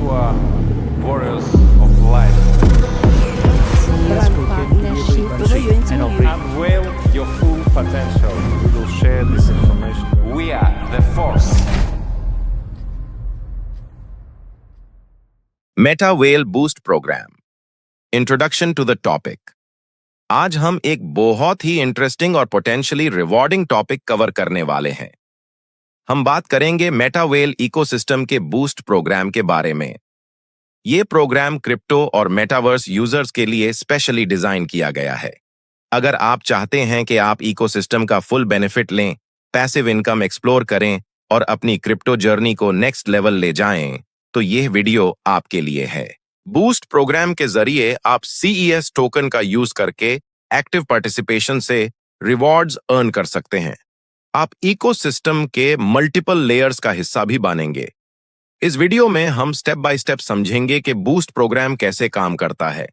are warriors of life. Unveil your full potential. We will share this information. We are the force. Meta Well boost program. Introduction to the topic. आज हम एक बहुत ही interesting और potentially rewarding topic cover करने वाले हैं। हम बात करेंगे मेटा वेल इकोसिस्टम के बूस्ट प्रोग्राम के बारे में। ये प्रोग्राम क्रिप्टो और मेटावर्स यूजर्स के लिए स्पेशली डिजाइन किया गया है। अगर आप चाहते हैं कि आप इकोसिस्टम का फुल बेनिफिट लें, पैसिव इनकम एक्सप्लोर करें और अपनी क्रिप्टो जर्नी को नेक्स्ट लेवल ले जाएं, तो यह वीडियो आपके लिए है। बूस्ट प्रोग्राम के जरिए आप CES टोकन का यूज करके एक्टिव पार्टिसिपेशन से रिवॉर्ड्स अर्न कर सकते हैं। आप इकोसिस्टम के मल्टीपल लेयर्स का हिस्सा भी बनेंगे। इस वीडियो में हम स्टेप बाय स्टेप समझेंगे कि बूस्ट प्रोग्राम कैसे काम करता है।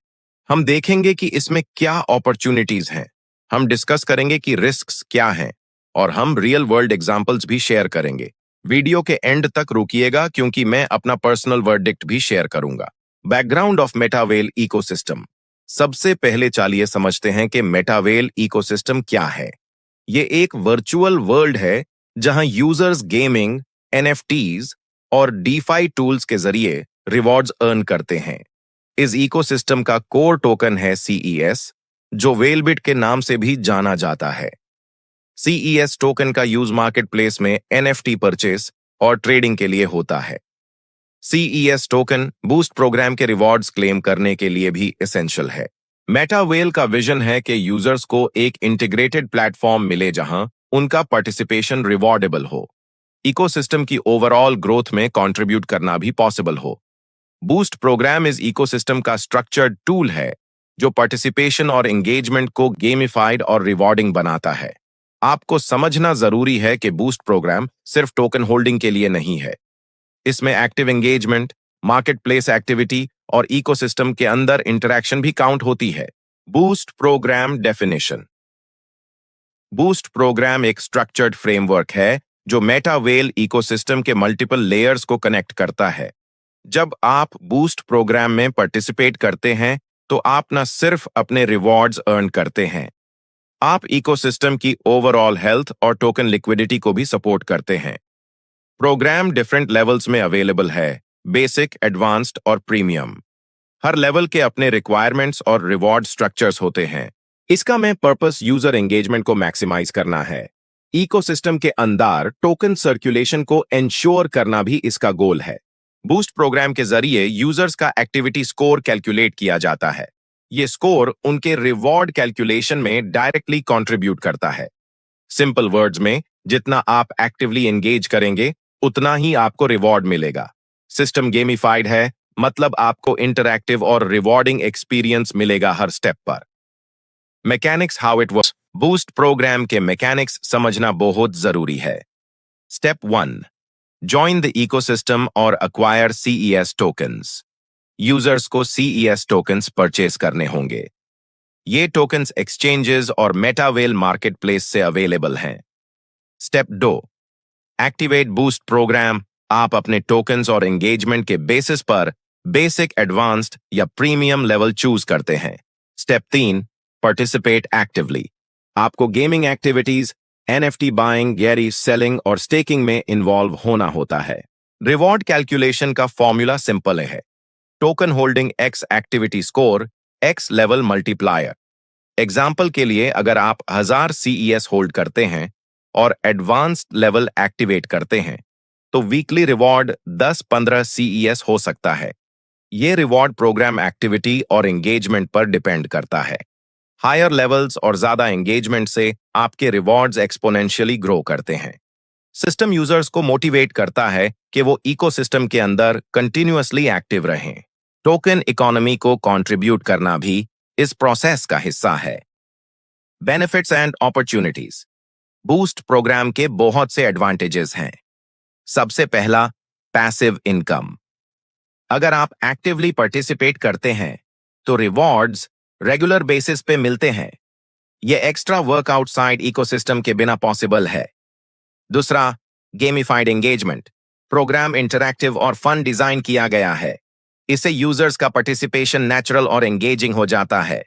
हम देखेंगे कि इसमें क्या अपॉर्चुनिटीज हैं, हम डिस्कस करेंगे कि रिस्क्स क्या हैं और हम रियल वर्ल्ड एग्जांपल्स भी शेयर करेंगे। वीडियो के एंड तक रुकिएगा क्योंकि मैं अपना पर्सनल वर्डिक्ट भी शेयर करूंगा। Background of Metawell ecosystem. सबसे पहले चलिए समझते हैं कि मेटावेल इकोसिस्टम क्या है। ये एक वर्चुअल वर्ल्ड है जहां यूजर्स गेमिंग, NFTs और DeFi टूल्स के जरिए रिवॉर्ड्स अर्न करते हैं। इस इकोसिस्टम का कोर टोकन है CES, जो वेलबिट के नाम से भी जाना जाता है। CES टोकन का यूज मार्केट प्लेस में NFT परचेस और ट्रेडिंग के लिए होता है। CES टोकन बूस्ट प्रोग्राम के रिवॉर्ड्स क्लेम करने के लिए भी एसेंशियल है। मेटावेल का विजन है कि यूजर्स को एक इंटीग्रेटेड प्लेटफॉर्म मिले जहां उनका पार्टिसिपेशन रिवॉर्डेबल हो, इकोसिस्टम की ओवरऑल ग्रोथ में कंट्रीब्यूट करना भी पॉसिबल हो। बूस्ट प्रोग्राम इस इकोसिस्टम का स्ट्रक्चर्ड टूल है जो पार्टिसिपेशन और एंगेजमेंट को गेमिफाइड और रिवॉर्डिंग बनाता है। आपको समझना जरूरी है कि बूस्ट प्रोग्राम सिर्फ टोकन होल्डिंग के लिए नहीं है। इसमें active engagement, market place activity और इकोसिस्टम के अंदर इंटरैक्शन भी काउंट होती है। Boost program definition. Boost program एक स्ट्रक्चर्ड फ्रेमवर्क है जो मेटावेल इकोसिस्टम के मल्टीपल लेयर्स को कनेक्ट करता है। जब आप बूस्ट प्रोग्राम में पार्टिसिपेट करते हैं तो आप न सिर्फ अपने रिवॉर्ड्स अर्न करते हैं, आप इकोसिस्टम की ओवरऑल हेल्थ और टोकन लिक्विडिटी को भी सपोर्ट करते हैं। प्रोग्राम डिफरेंट लेवल्स में अवेलेबल है, बेसिक, एडवांस्ड और प्रीमियम। हर लेवल के अपने रिक्वायरमेंट्स और रिवॉर्ड स्ट्रक्चर्स होते हैं। इसका में पर्पस यूजर एंगेजमेंट को मैक्सिमाइज करना है। इकोसिस्टम के अंदर टोकन सर्कुलेशन को एंश्योर करना भी इसका गोल है। बूस्ट प्रोग्राम के जरिए यूजर्स का एक्टिविटी स्कोर कैलकुलेट किया जाता है। ये स्कोर उनके रिवॉर्ड कैलकुलेशन में डायरेक्टली कंट्रीब्यूट करता है। सिंपल वर्ड्स में, जितना आप एक्टिवली एंगेज करेंगे उतना ही आपको रिवॉर्ड मिलेगा। सिस्टम गेमिफाइड है, मतलब आपको इंटरैक्टिव और रिवॉर्डिंग एक्सपीरियंस मिलेगा हर स्टेप पर। Mechanics, how it works. Boost program के मैकेनिक्स समझना बहुत जरूरी है। स्टेप 1, जॉइन द इकोसिस्टम और अक्वायर CES टोकन्स। यूजर्स को CES टोकन्स परचेस करने होंगे। ये टोकन्स एक्सचेंजेस और मेटावेल मार्केट प्लेस से अवेलेबल हैं। Step 2, activate boost program. आप अपने टोकन्स और एंगेजमेंट के बेसिस पर बेसिक, एडवांस्ड या प्रीमियम लेवल चूज करते हैं। Step 3, participate actively. आपको gaming activities, NFT buying, Gary selling और स्टेकिंग में इन्वॉल्व होना होता है। रिवॉर्ड कैलकुलेशन का फॉर्मूला सिंपल है, token holding X activity score X level multiplier. Example के लिए, अगर आप 1000 CES होल्ड करते हैं और एडवांस्ड लेवल एक्टिवेट करते हैं तो वीकली रिवॉर्ड 10-15 CES हो सकता है। ये रिवॉर्ड प्रोग्राम एक्टिविटी और एंगेजमेंट पर डिपेंड करता है। हायर लेवल्स और ज्यादा एंगेजमेंट से आपके रिवॉर्ड्स एक्सपोनेंशियली ग्रो करते हैं। सिस्टम यूजर्स को मोटिवेट करता है कि वो इकोसिस्टम के अंदर कंटिन्यूअसली एक्टिव रहें। टोकन इकोनॉमी को कंट्रीब्यूट करना भी इस प्रोसेस का हिस्सा है। Benefits and opportunities. Boost program के बहुत से एडवांटेजेस हैं। सबसे पहला, पैसिव इनकम। अगर आप एक्टिवली पार्टिसिपेट करते हैं तो रिवॉर्ड्स रेगुलर बेसिस पे मिलते हैं। यह एक्स्ट्रा वर्क आउटसाइड इकोसिस्टम के बिना पॉसिबल है। दूसरा, गेमिफाइड एंगेजमेंट। प्रोग्राम इंटरैक्टिव और फन डिजाइन किया गया है। इससे यूजर्स का पार्टिसिपेशन नेचुरल और एंगेजिंग हो जाता है।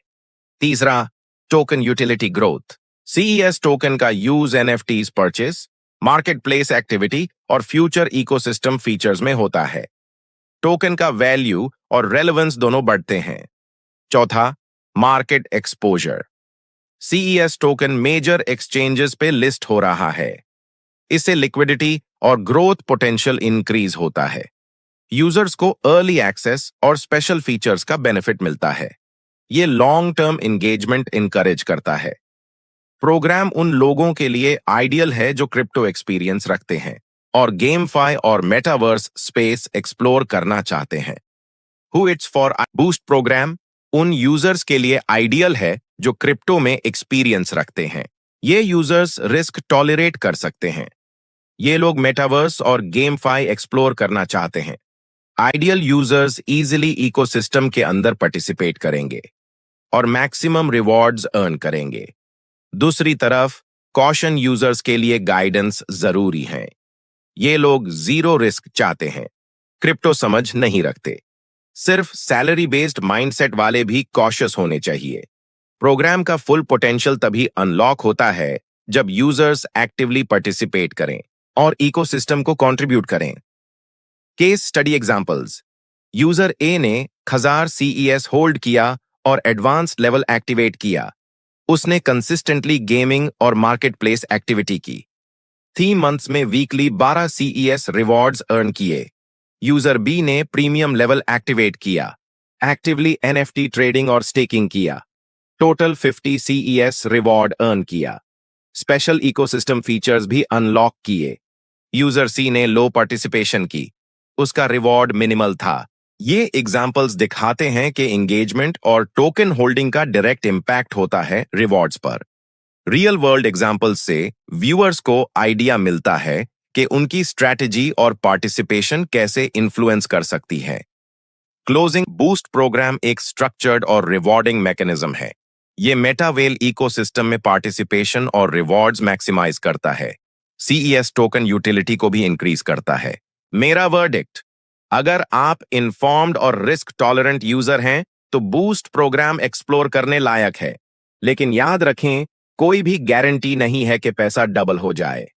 तीसरा, token utility growth. CES token का use NFTs purchase, market place activity और फ्यूचर इकोसिस्टम फीचर्स में होता है। टोकन का वैल्यू और रेलेवेंस दोनों बढ़ते हैं। चौथा, market exposure. CES token major exchanges पे लिस्ट हो रहा है। इससे लिक्विडिटी और ग्रोथ पोटेंशियल इंक्रीज होता है। यूजर्स को अर्ली एक्सेस और स्पेशल फीचर्स का बेनिफिट मिलता है। ये लॉन्ग टर्म एंगेजमेंट इनकरेज करता है। प्रोग्राम उन लोगों के लिए आइडियल है जो क्रिप्टो एक्सपीरियंस रखते हैं और गेमफाई और मेटावर्स स्पेस एक्सप्लोर करना चाहते हैं। Who it's for boost program उन यूजर्स के लिए आइडियल है जो क्रिप्टो में एक्सपीरियंस रखते हैं। ये यूजर्स रिस्क टॉलरेट कर सकते हैं। ये लोग मेटावर्स और गेमफाई एक्सप्लोर करना चाहते हैं। आइडियल यूजर्स इजीली इकोसिस्टम के अंदर पार्टिसिपेट करेंगे और मैक्सिमम रिवॉर्ड्स अर्न करेंगे। दूसरी तरफ कॉशन यूजर्स के लिए गाइडेंस जरूरी है। ये लोग जीरो रिस्क चाहते हैं, क्रिप्टो समझ नहीं रखते। सिर्फ सैलरी बेस्ड माइंडसेट वाले भी कॉशियस होने चाहिए। प्रोग्राम का फुल पोटेंशियल तभी अनलॉक होता है जब यूजर्स एक्टिवली पार्टिसिपेट करें और इकोसिस्टम को कंट्रीब्यूट करें। Case study examples. यूजर ए ने 1000 सीईएस होल्ड किया और एडवांस लेवल एक्टिवेट किया। उसने कंसिस्टेंटली गेमिंग और मार्केट प्लेस एक्टिविटी की। 3 मंथ्स में वीकली 12 सीईएस रिवॉर्ड्स अर्न किए। यूजर बी ने प्रीमियम लेवल एक्टिवेट किया, एक्टिवली एनएफटी ट्रेडिंग और स्टेकिंग किया, टोटल 50 सीईएस रिवॉर्ड अर्न किया। स्पेशल इकोसिस्टम फीचर्स भी अनलॉक किए। यूजर सी ने लो पार्टिसिपेशन की, उसका रिवॉर्ड मिनिमल था। ये एग्जाम्पल्स दिखाते हैं कि एंगेजमेंट और टोकन होल्डिंग का डायरेक्ट इंपैक्ट होता है रिवॉर्ड्स पर। रियल वर्ल्ड एग्जाम्पल्स से व्यूअर्स को आइडिया मिलता है कि उनकी स्ट्रैटेजी और पार्टिसिपेशन कैसे इन्फ्लुएंस कर सकती है। क्लोजिंग बूस्ट प्रोग्राम एक स्ट्रक्चर्ड और रिवॉर्डिंग मैकेनिज्म है। ये मेटावेल इकोसिस्टम में पार्टिसिपेशन और रिवॉर्ड्स मैक्सिमाइज करता है। सीईएस टोकन यूटिलिटी को भी इंक्रीज करता है। मेरा वर्डिक्ट, अगर आप इन्फॉर्म्ड और रिस्क टॉलरेंट यूजर हैं तो बूस्ट प्रोग्राम एक्सप्लोर करने लायक है, लेकिन याद रखें कोई भी गारंटी नहीं है कि पैसा डबल हो जाए।